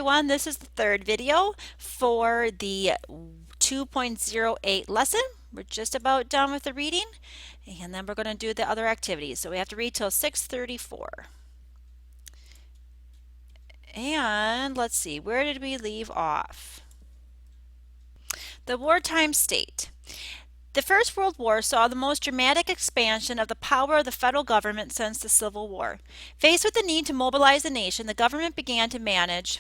everyone. This is the third video for the 2.08 lesson. We're just about done with the reading, and then we're going to do the other activities. So we have to read till 6:34. And let's see, where did we leave off? The wartime state. The First World War saw the most dramatic expansion of the power of the federal government since the Civil War. Faced with the need to mobilize the nation, the government began to manage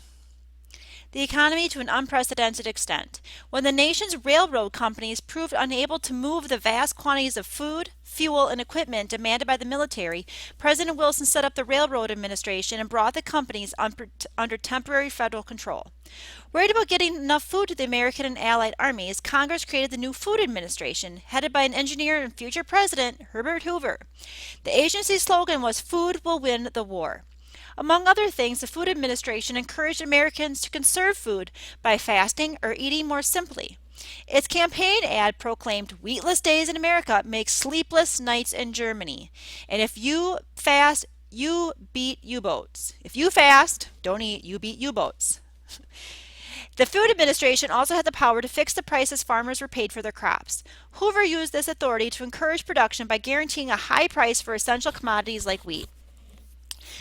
the economy to an unprecedented extent. When the nation's railroad companies proved unable to move the vast quantities of food, fuel, and equipment demanded by the military, President Wilson set up the Railroad Administration and brought the companies under temporary federal control. Worried about getting enough food to the American and Allied armies, Congress created the new Food Administration, headed by an engineer and future president, Herbert Hoover. The agency's slogan was "Food will win the war." Among other things, the Food Administration encouraged Americans to conserve food by fasting or eating more simply. Its campaign ad proclaimed, "Wheatless days in America make sleepless nights in Germany. And if you fast, you beat U-boats. If you fast, don't eat, you beat U-boats." The Food Administration also had the power to fix the prices farmers were paid for their crops. Hoover used this authority to encourage production by guaranteeing a high price for essential commodities like wheat.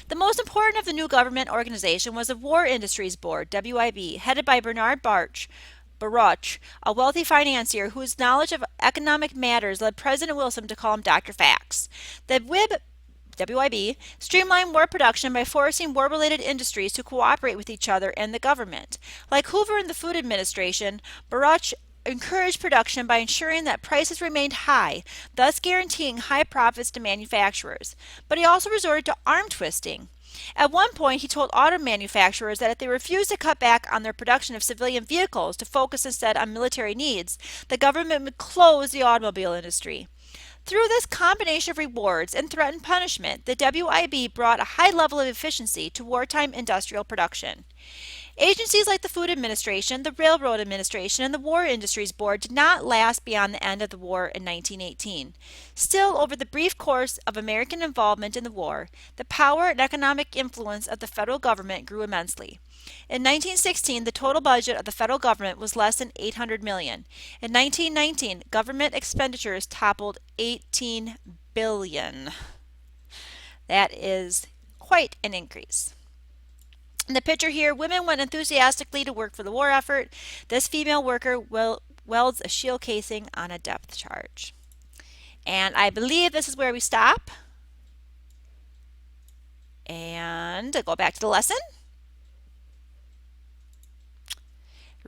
The most important of the new government organization was the War Industries Board, WIB, headed by Bernard Baruch, a wealthy financier whose knowledge of economic matters led President Wilson to call him Dr. Fax. The WIB streamlined war production by forcing war-related industries to cooperate with each other and the government. Like Hoover and the Food Administration, Baruch encouraged production by ensuring that prices remained high, thus guaranteeing high profits to manufacturers. But he also resorted to arm twisting. At one point, he told auto manufacturers that if they refused to cut back on their production of civilian vehicles to focus instead on military needs, the government would close the automobile industry. Through this combination of rewards and threatened punishment, the WIB brought a high level of efficiency to wartime industrial production. Agencies like the Food Administration, the Railroad Administration, and the War Industries Board did not last beyond the end of the war in 1918. Still, over the brief course of American involvement in the war, the power and economic influence of the federal government grew immensely. In 1916, the total budget of the federal government was less than $800 million. In 1919, government expenditures toppled $18 billion. That is quite an increase. In the picture here, women went enthusiastically to work for the war effort. This female worker welds a shield casing on a depth charge. And I believe this is where we stop. And go back to the lesson.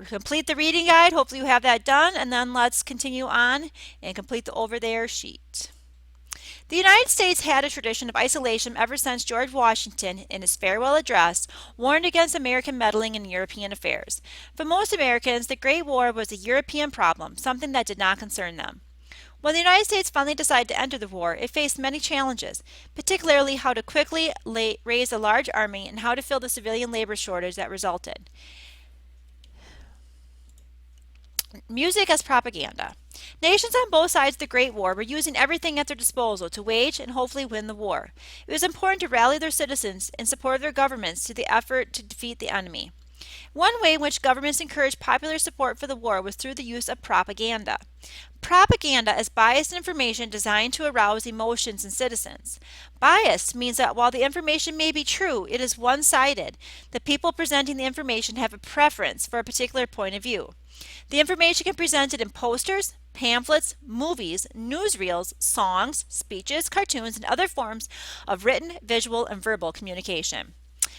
Complete the reading guide. Hopefully you have that done. And then let's continue on and complete the over there sheet. The United States had a tradition of isolation ever since George Washington, in his farewell address, warned against American meddling in European affairs. For most Americans, the Great War was a European problem, something that did not concern them. When the United States finally decided to enter the war, it faced many challenges, particularly how to quickly raise a large army and how to fill the civilian labor shortage that resulted. Music as propaganda. Nations on both sides of the Great War were using everything at their disposal to wage and hopefully win the war. It was important to rally their citizens in support of their governments to the effort to defeat the enemy. One way in which governments encouraged popular support for the war was through the use of propaganda. Propaganda is biased information designed to arouse emotions in citizens. Biased means that while the information may be true, it is one-sided. The people presenting the information have a preference for a particular point of view. The information can be presented in posters, pamphlets, movies, newsreels, songs, speeches, cartoons, and other forms of written, visual, and verbal communication.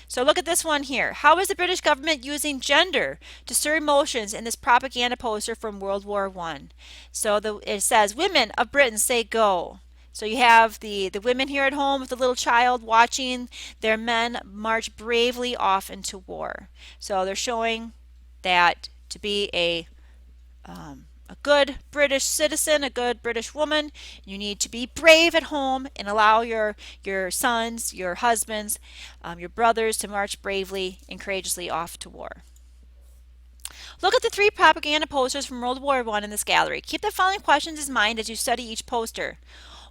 So look at this one here. How is the British government using gender to stir emotions in this propaganda poster from World War I? So it says, "Women of Britain say go." So you have the women here at home with the little child watching their men march bravely off into war. So they're showing that to be a good British citizen, a good British woman, you need to be brave at home and allow your sons, your husbands, your brothers to march bravely and courageously off to war. Look at the 3 propaganda posters from World War I in this gallery. Keep the following questions in mind as you study each poster.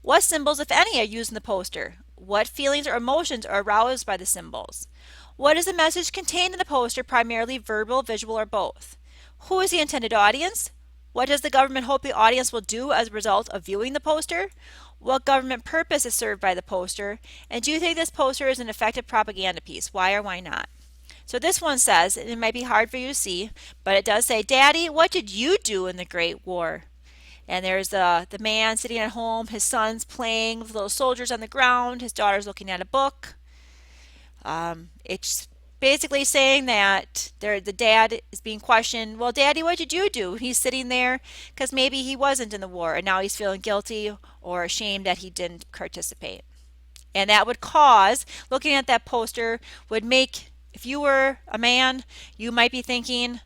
What symbols, if any, are used in the poster? What feelings or emotions are aroused by the symbols? What is the message contained in the poster, primarily verbal, visual, or both? Who is the intended audience? What does the government hope the audience will do as a result of viewing the poster? What government purpose is served by the poster? And do you think this poster is an effective propaganda piece? Why or why not? So this one says, and it might be hard for you to see, but it does say, Daddy, what did you do in the Great War? And there's the man sitting at home, his son's playing with little soldiers on the ground, his daughter's looking at a book. It's basically saying that the dad is being questioned, well, Daddy, what did you do? He's sitting there because maybe he wasn't in the war and now he's feeling guilty or ashamed that he didn't participate. And that would cause, looking at that poster, would make, if you were a man, you might be thinking,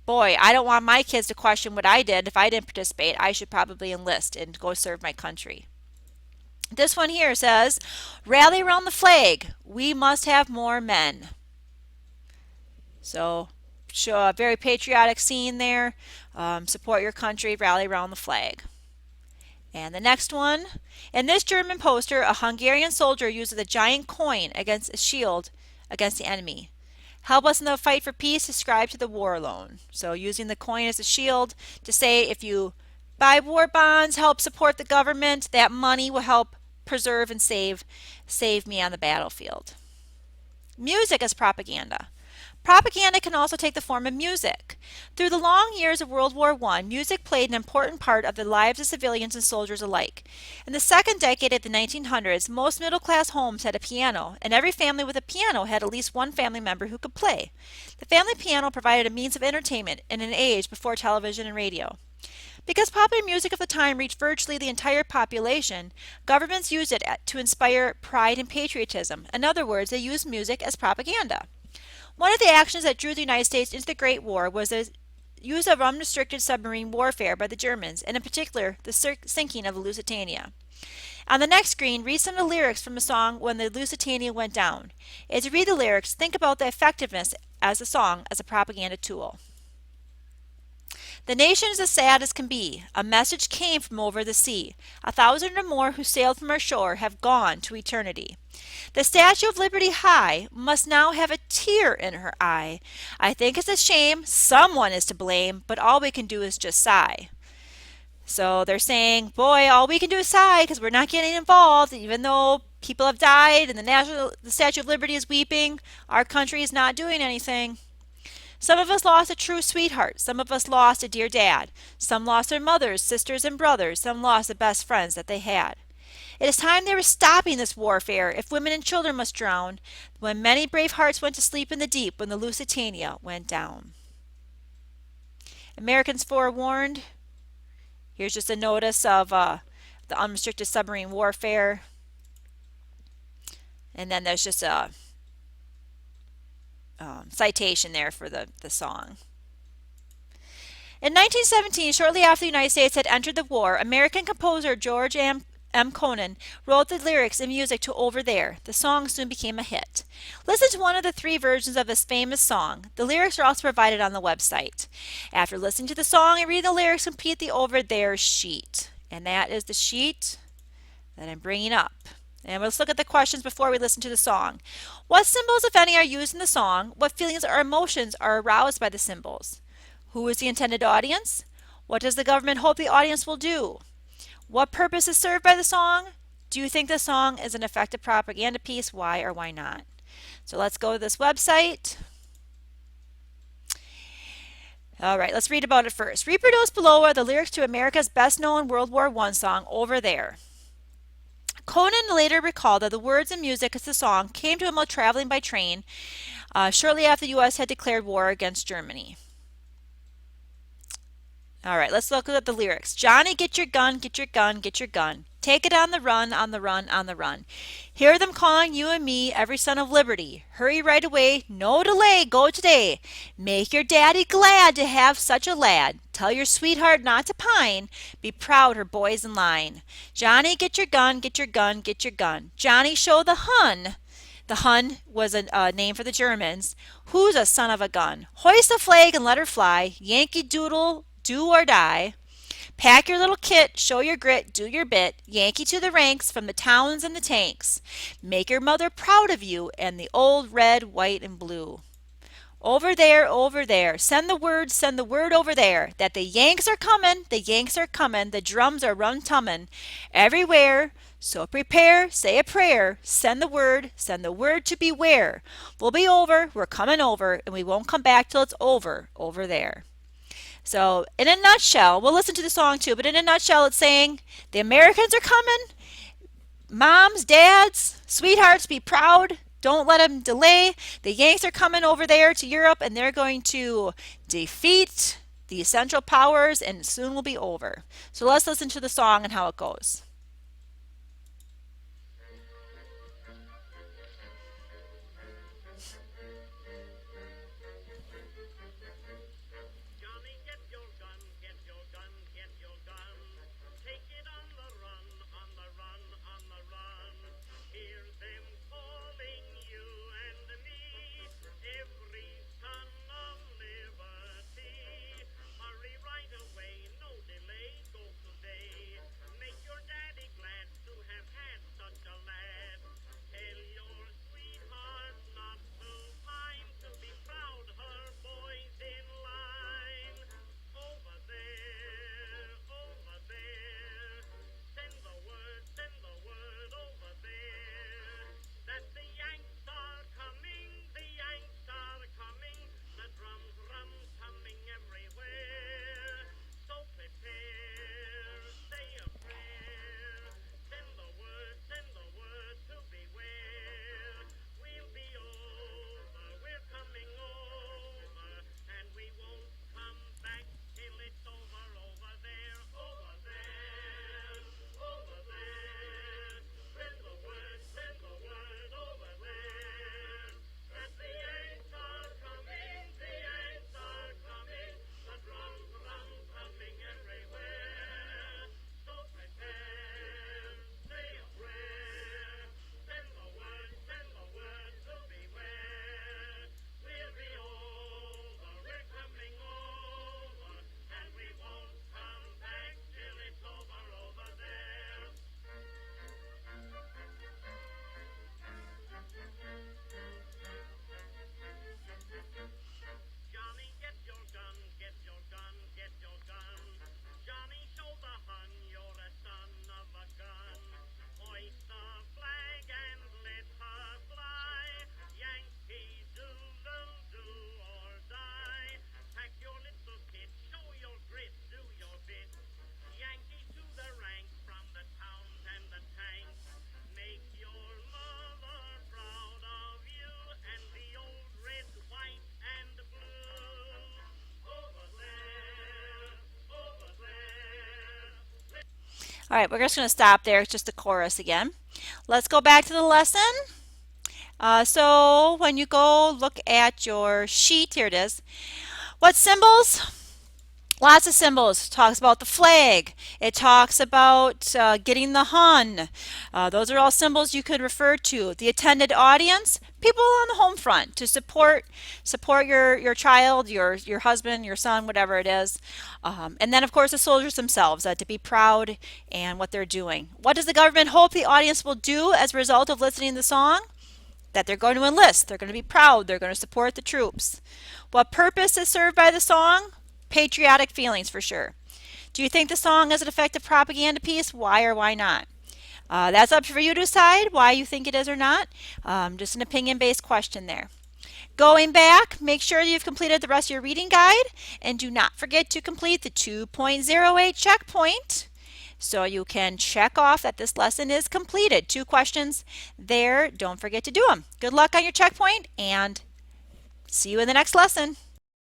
boy, I don't want my kids to question what I did. If I didn't participate, I should probably enlist and go serve my country. This one here says, rally around the flag. We must have more men. So, show a very patriotic scene there. Support your country, rally around the flag. And the next one, in this German poster, a Hungarian soldier uses a giant coin against a shield against the enemy. Help us in the fight for peace, subscribe to the war loan. So using the coin as a shield to say if you buy war bonds, help support the government, that money will help preserve and save me on the battlefield. Music as propaganda. Propaganda can also take the form of music. Through the long years of World War I, music played an important part of the lives of civilians and soldiers alike. In the second decade of the 1900s, most middle-class homes had a piano, and every family with a piano had at least one family member who could play. The family piano provided a means of entertainment in an age before television and radio. Because popular music of the time reached virtually the entire population, governments used it to inspire pride and patriotism. In other words, they used music as propaganda. One of the actions that drew the United States into the Great War was the use of unrestricted submarine warfare by the Germans, and in particular, the sinking of the Lusitania. On the next screen, read some of the lyrics from a song When the Lusitania Went Down. As you read the lyrics, think about the effectiveness as a song as a propaganda tool. The nation is as sad as can be. A message came from over the sea. 1,000 or more who sailed from our shore have gone to eternity. The Statue of Liberty high must now have a tear in her eye. I think it's a shame, someone is to blame, but all we can do is just sigh. So they're saying, boy, all we can do is sigh because we're not getting involved, even though people have died and the Statue of Liberty is weeping, our country is not doing anything. Some of us lost a true sweetheart. Some of us lost a dear dad. Some lost their mothers, sisters, and brothers. Some lost the best friends that they had. It is time they were stopping this warfare if women and children must drown, when many brave hearts went to sleep in the deep when the Lusitania went down. Americans forewarned. Here's just a notice of the unrestricted submarine warfare. And then there's just a citation there for the song. In 1917, shortly after the United States had entered the war, American composer George M. Conan wrote the lyrics and music to Over There. The song soon became a hit. Listen to one of the 3 versions of this famous song. The lyrics are also provided on the website. After listening to the song and reading the lyrics, complete the Over There sheet. And that is the sheet that I'm bringing up. And let's look at the questions before we listen to the song. What symbols, if any, are used in the song? What feelings or emotions are aroused by the symbols? Who is the intended audience? What does the government hope the audience will do? What purpose is served by the song? Do you think the song is an effective propaganda piece? Why or why not? So let's go to this website. All right, let's read about it first. Reproduced below are the lyrics to America's best-known World War I song, Over There. Conan later recalled that the words and music of the song came to him while traveling by train shortly after the U.S. had declared war against Germany. All right, let's look at the lyrics. Johnny, get your gun, get your gun, get your gun. Take it on the run, on the run, on the run. Hear them calling you and me, every son of liberty. Hurry right away, no delay, go today. Make your daddy glad to have such a lad. Tell your sweetheart not to pine. Be proud her boy's in line. Johnny, get your gun, get your gun, get your gun. Johnny, show the Hun. The Hun was a name for the Germans. Who's a son of a gun? Hoist the flag and let her fly. Yankee Doodle, do or die. Pack your little kit, show your grit, do your bit, Yankee to the ranks from the towns and the tanks. Make your mother proud of you and the old red, white, and blue. Over there, send the word over there, that the Yanks are comin', the Yanks are comin', the drums are run-tummin' everywhere. So prepare, say a prayer, send the word to beware. We'll be over, we're comin' over, and we won't come back till it's over there. So, in a nutshell, we'll listen to the song too, but in a nutshell, it's saying the Americans are coming. Moms, dads, sweethearts, be proud. Don't let them delay. The Yanks are coming over there to Europe and they're going to defeat the Central Powers and soon will be over. So let's listen to the song and how it goes. Johnny, get your gun, get your gun. Take it on the run, on the run, on the run. Hear them calling you and me, every son of liberty. Hurry right away, no delay, go today. Make your daddy glad to have had such a lad. Tell your sweetheart not to mind, to be proud her boys in line. Over there, over there. Send the word over there. That the Yanks are coming, the Yanks are coming. The drums rum-tumming everywhere. So prepare, say a prayer. Send the word to beware. We'll be over, we're coming over, and we won't come back till it's over there, over there, over there. Send the word over there. That the Yanks are coming, the Yanks are coming. The drums rum-tumming everywhere. So prepare, say a prayer. Send the word to beware. We'll be over, we're coming over, and we won't come back till it's over there. Johnny, get your gun, get your gun, get your gun. Johnny, show the Hun you're a son of a gun. Hoist the flag and let her fly. Yankee Doodle do or die. Pack your little kit, show your grit, do your bit. Yankee to the ranks from the towns and the tanks. Make your mother proud of you and the old red, white, and blue. Over there, over there. All right, we're just going to stop there. It's just the chorus again. Let's go back to the lesson. So when you go look at your sheet, here it is. What symbols? Lots of symbols. It talks about the flag. It talks about getting the Hun. Those are all symbols you could refer to. The attended audience, people on the home front to support your child, your husband, your son, whatever it is. And then of course the soldiers themselves, to be proud and what they're doing. What does the government hope the audience will do as a result of listening to the song? That they're going to enlist. They're going to be proud. They're going to support the troops. What purpose is served by the song? Patriotic feelings for sure. Do you think the song is an effective propaganda piece? Why or why not? That's up for you to decide why you think it is or not. Just an opinion-based question there. Going back, make sure you've completed the rest of your reading guide and do not forget to complete the 2.08 checkpoint so you can check off that this lesson is completed. 2 questions there. Don't forget to do them. Good luck on your checkpoint and see you in the next lesson.